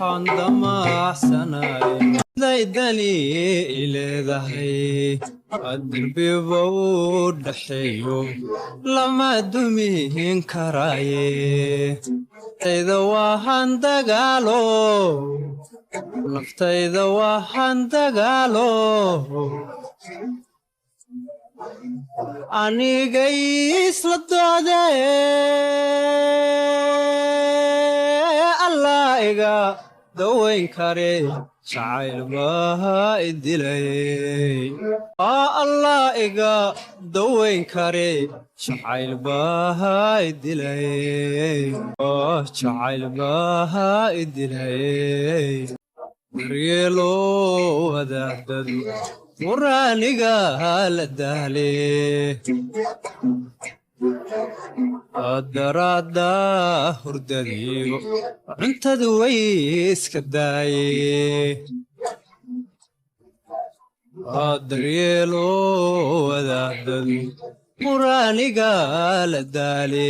waxaan damacsanahay daydani ileedahay addirbiba u dhaxeeyo lama dumihin karaaye naftayda waxaan dagaalo naftayda waxaan dagaalo anigay isla doode allah iga dawayn kare jacayl baa idilay allah iga dawayn kare jacayl baa idilay jacayl baa idilay daryeelo wadaadadu quraaniga la dahle adaraada hurdadiyo cuntadu way iska daaye daryeelo wadaadadu quraaniga la dahle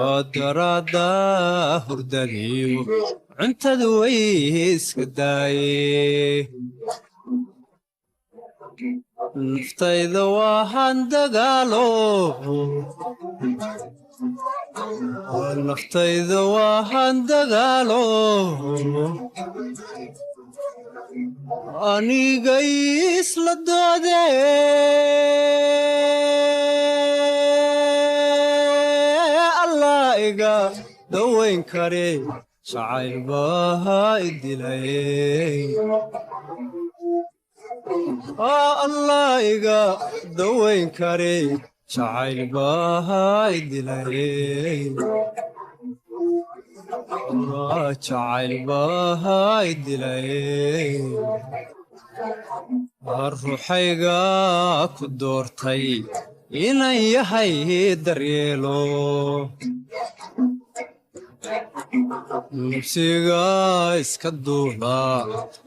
adaraada hurdadiyo cuntadu way iska daaye naftayda waxaan dagaalo naftayda waxaan dagaalo anigay isla doode allah iga dawayn kare jacayl baa idilay allah iga dawayn kare jacayl baa idilay jacayl baa idilay ruuxayga ku doortay inan yahay daryeelo nafsiga iska duula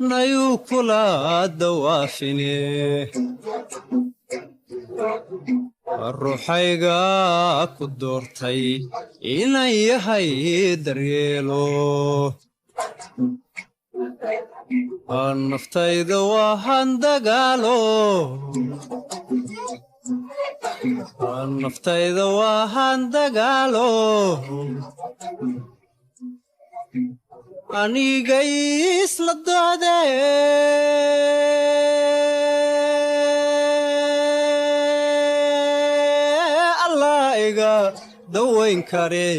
nayuu kula dawaafine ruuxayga ku doortay inan yahay daryeelo naftayda waxaan dagaalo naftayda waxaan dagaalo anigay isla doode allah iga dawayn kare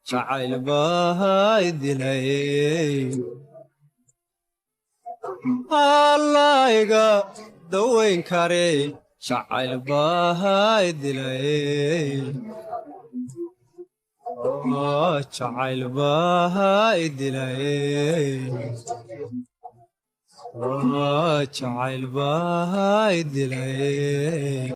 jacayl baa idilay allah iga dawayn kare jacayl baa idilay jacayl baa idilay jacayl baa idilay